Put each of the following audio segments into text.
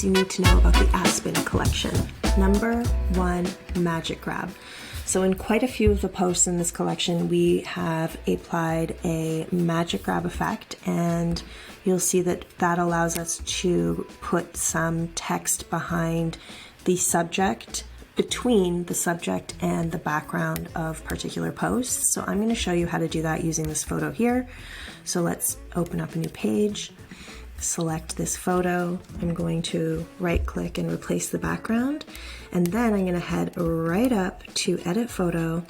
things you need to know about the Aspen collection. Number 1, Magic Grab. So in quite a few of the posts in this collection, we have applied a Magic Grab effect, and you'll see that that allows us to put some text behind the subject, between the subject and the background of particular posts. So I'm going to show you how to do that using this photo here. So let's open up a new page, select this photo. I'm going to right click and replace the background. And then I'm going to head right up to edit photo,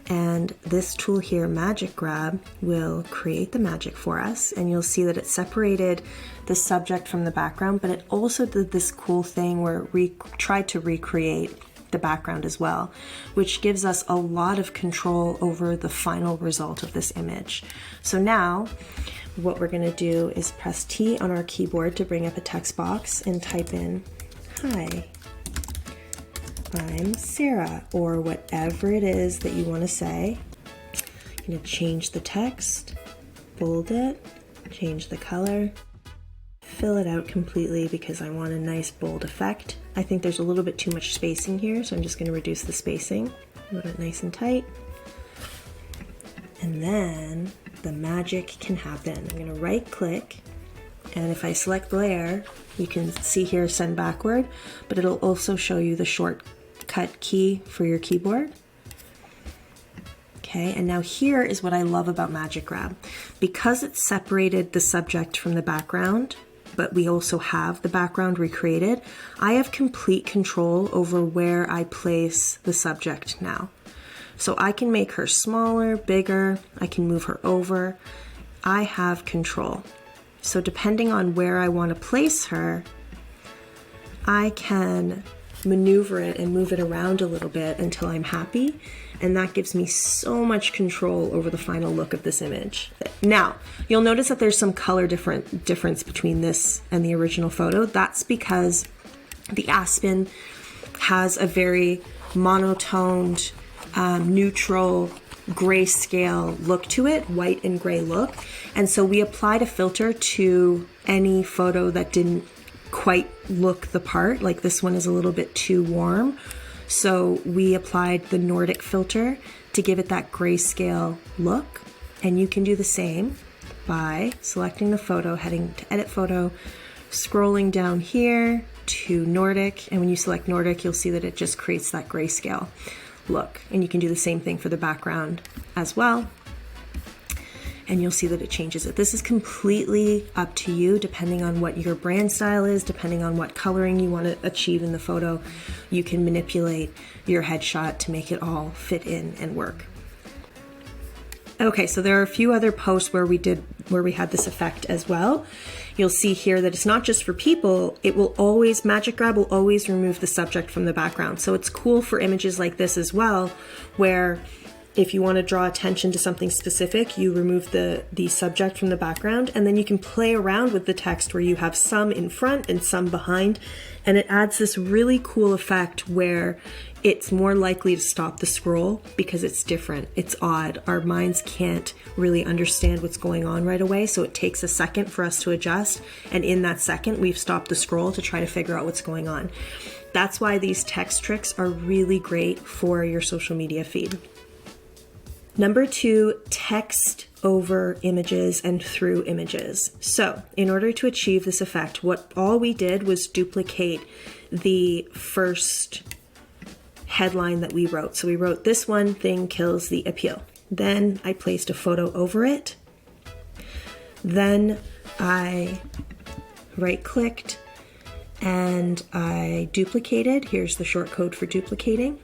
and this tool here, Magic Grab, will create the magic for us. And you'll see that it separated the subject from the background, but it also did this cool thing where we tried to recreate the background as well, which gives us a lot of control over the final result of this image. So now what we're going to do is press T on our keyboard to bring up a text box and type in, "Hi, I'm Sarah," or whatever it is that you want to say. I'm going to change the text, bold it, change the color, fill it out completely because I want a nice bold effect. I think there's a little bit too much spacing here, so I'm just going to reduce the spacing, put it nice and tight. And then the magic can happen. I'm going to right click, and if I select layer, you can see here send backward, but it'll also show you the shortcut key for your keyboard. Okay, and now here is what I love about Magic Grab. Because it separated the subject from the background, but we also have the background recreated, I have complete control over where I place the subject now. So I can make her smaller, bigger, I can move her over. I have control. So depending on where I want to place her, I can maneuver it and move it around a little bit until I'm happy. And that gives me so much control over the final look of this image. Now, you'll notice that there's some color difference between this and the original photo. That's because the Aspen has a very monotoned, neutral, grayscale look to it, white and gray look. And so we applied a filter to any photo that didn't quite look the part, like this one is a little bit too warm. So we applied the Nordic filter to give it that grayscale look. And you can do the same by selecting the photo, heading to edit photo, scrolling down here to Nordic. And when you select Nordic, you'll see that it just creates that grayscale look. And you can do the same thing for the background as well. And you'll see that it changes it. This is completely up to you, depending on what your brand style is, depending on what coloring you want to achieve in the photo. You can manipulate your headshot to make it all fit in and work. Okay, so there are a few other posts where we had this effect as well. You'll see here that it's not just for people, it will always, Magic Grab will always remove the subject from the background. So it's cool for images like this as well, where if you want to draw attention to something specific, you remove the subject from the background, and then you can play around with the text where you have some in front and some behind, and it adds this really cool effect where it's more likely to stop the scroll because it's different, it's odd. Our minds can't really understand what's going on right away, so it takes a second for us to adjust, and in that second we've stopped the scroll to try to figure out what's going on. That's why these text tricks are really great for your social media feed. Number 2, text over images and through images. So in order to achieve this effect, all we did was duplicate the first headline that we wrote. So we wrote, "This one thing kills the appeal." Then I placed a photo over it. Then I right clicked and I duplicated. Here's the short code for duplicating.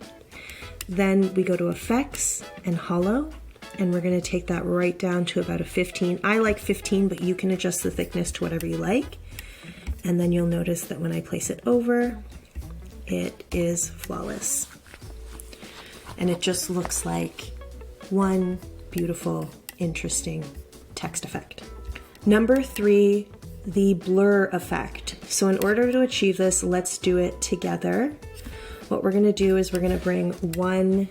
Then we go to effects and hollow, and we're going to take that right down to about a 15. I like 15, but you can adjust the thickness to whatever you like. And then you'll notice that when I place it over, it is flawless. And it just looks like one beautiful, interesting text effect. Number 3, the blur effect. So in order to achieve this, let's do it together. What we're going to do is we're going to bring one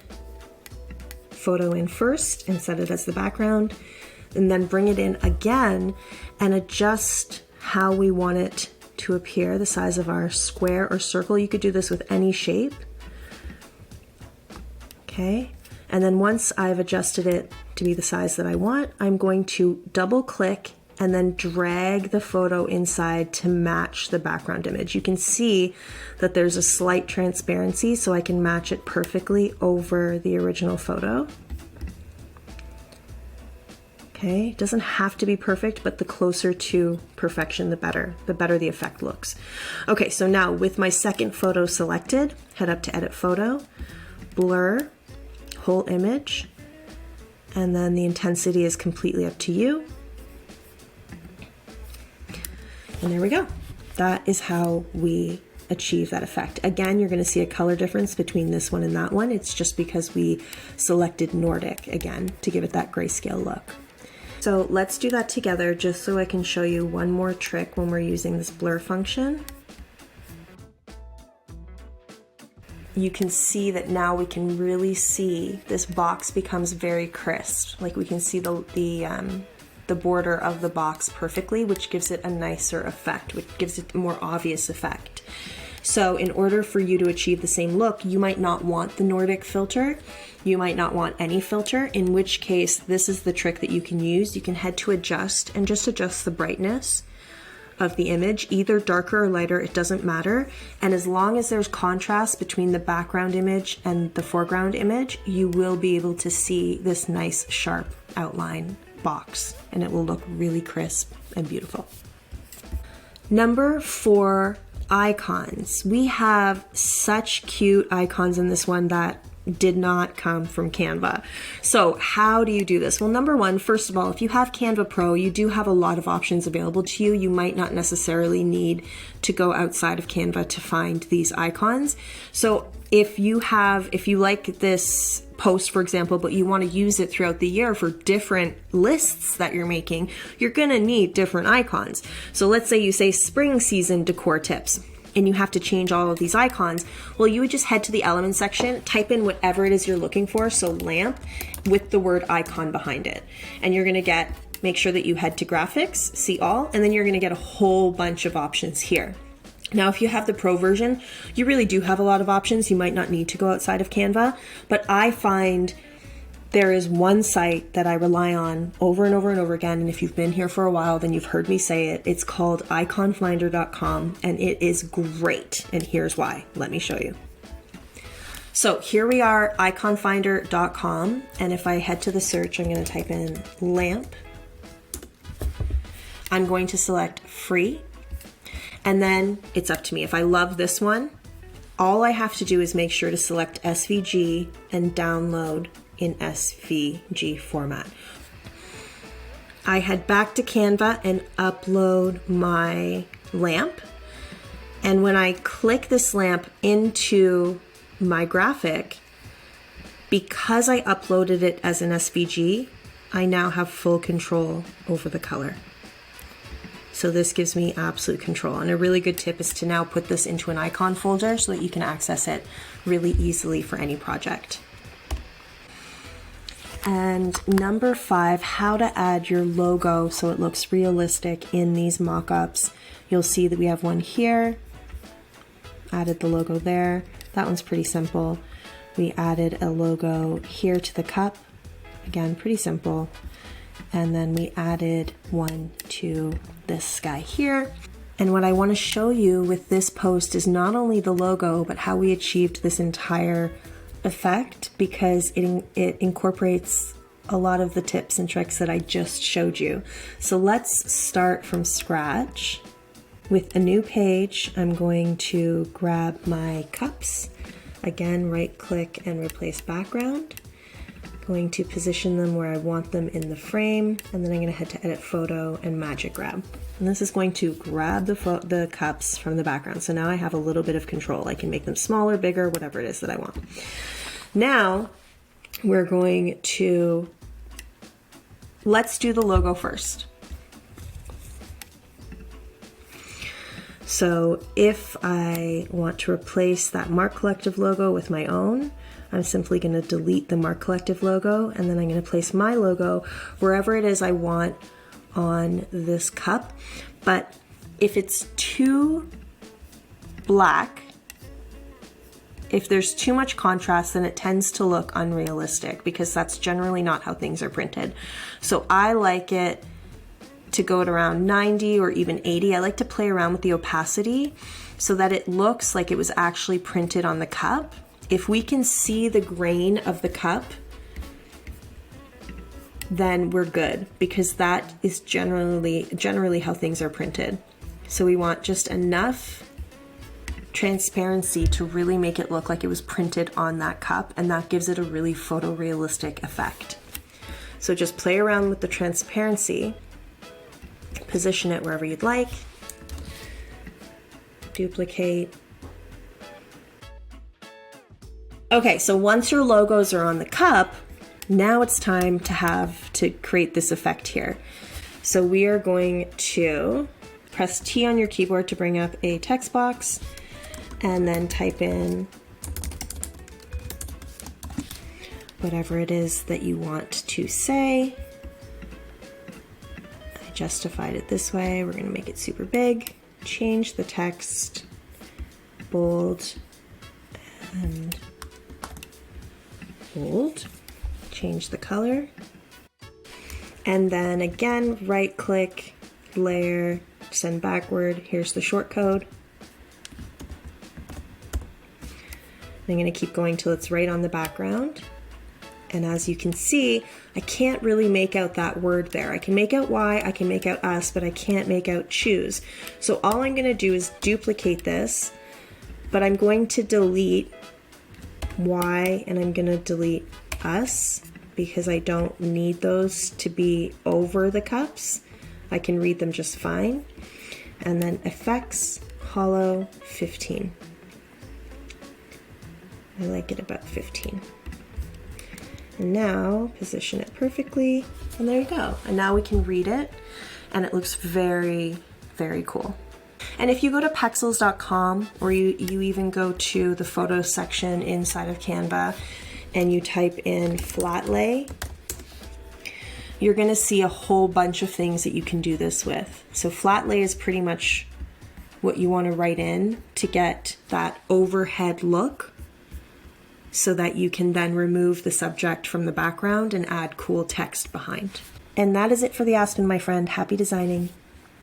photo in first and set it as the background, and then bring it in again and adjust how we want it to appear, the size of our square or circle. You could do this with any shape. Okay, and then once I've adjusted it to be the size that I want, I'm going to double click and then drag the photo inside to match the background image. You can see that there's a slight transparency, so I can match it perfectly over the original photo. Okay, it doesn't have to be perfect, but the closer to perfection, the better the effect looks. Okay, so now with my second photo selected, head up to Edit Photo, Blur, Whole Image, and then the intensity is completely up to you. And there we go. That is how we achieve that effect. Again, you're going to see a color difference between this one and that one. It's just because we selected Nordic again to give it that grayscale look. So let's do that together just so I can show you one more trick when we're using this blur function. You can see that now we can really see this box becomes very crisp. Like we can see the border of the box perfectly, which gives it a nicer effect, which gives it a more obvious effect. So in order for you to achieve the same look, you might not want the Nordic filter. You might not want any filter, in which case this is the trick that you can use. You can head to adjust and just adjust the brightness of the image, either darker or lighter, it doesn't matter. And as long as there's contrast between the background image and the foreground image, you will be able to see this nice sharp outline box, and it will look really crisp and beautiful. Number 4, icons. We have such cute icons in this one that did not come from Canva. So how do you do this? Well, number 1, first of all, if you have Canva Pro, you do have a lot of options available to you. You might not necessarily need to go outside of Canva to find these icons. So if you like this post, for example, but you want to use it throughout the year for different lists that you're making, you're going to need different icons. So let's say you say spring season decor tips, and you have to change all of these icons. Well, you would just head to the element section, type in whatever it is you're looking for, so lamp, with the word icon behind it. And you're gonna make sure that you head to graphics, see all, and then you're gonna get a whole bunch of options here. Now, if you have the Pro version, you really do have a lot of options. You might not need to go outside of Canva, but I find there is one site that I rely on over and over and over again, and if you've been here for a while, then you've heard me say it. It's called iconfinder.com, and it is great, and here's why. Let me show you. So here we are, iconfinder.com, and if I head to the search, I'm going to type in lamp. I'm going to select free, and then it's up to me. If I love this one, all I have to do is make sure to select SVG and download in SVG format. I head back to Canva and upload my lamp. And when I click this lamp into my graphic, because I uploaded it as an SVG, I now have full control over the color. So this gives me absolute control. And a really good tip is to now put this into an icon folder so that you can access it really easily for any project. And number 5, how to add your logo so it looks realistic in these mock-ups. You'll see that we have one here, added the logo there. That one's pretty simple. We added a logo here to the cup. Again, pretty simple. And then we added one to this guy here. And what I want to show you with this post is not only the logo, but how we achieved this entire effect, because it incorporates a lot of the tips and tricks that I just showed you. So let's start from scratch. With a new page, I'm going to grab my cups. Again, right click and replace background. Going to position them where I want them in the frame, and then I'm going to head to edit photo and magic grab. And this is going to grab the cups from the background. So now I have a little bit of control. I can make them smaller, bigger, whatever it is that I want. Now we're going to, let's do the logo first. So if I want to replace that Mark Collective logo with my own, I'm simply going to delete the Mark Collective logo, and then I'm going to place my logo wherever it is I want on this cup. But If it's too black, if there's too much contrast, then it tends to look unrealistic because that's generally not how things are printed. So I like it to go at around 90 or even 80. I like to play around with the opacity so that it looks like it was actually printed on the cup. If we can see the grain of the cup, then we're good, because that is generally how things are printed. So we want just enough transparency to really make it look like it was printed on that cup, and that gives it a really photorealistic effect. So just play around with the transparency, position it wherever you'd like, duplicate. Okay, so once your logos are on the cup, now it's time to create this effect here. So we are going to press T on your keyboard to bring up a text box, and then type in whatever it is that you want to say. I justified it this way. We're going to make it super big. Change the text, bold and bold. Change the color. And then again, right click, layer, send backward. Here's the short code. I'm going to keep going till it's right on the background. And as you can see, I can't really make out that word there. I can make out Y, I can make out us, but I can't make out choose. So all I'm going to do is duplicate this, but I'm going to delete Y and I'm going to delete us because I don't need those to be over the cups. I can read them just fine. And then effects, hollow, 15. I like it about 15. And now position it perfectly, and there you go. And now we can read it, and it looks very, very cool. And if you go to pexels.com, or you even go to the photo section inside of Canva, and you type in flat lay, you're gonna see a whole bunch of things that you can do this with. So flat lay is pretty much what you wanna write in to get that overhead look, so that you can then remove the subject from the background and add cool text behind. And that is it for the Aspen, my friend. Happy designing.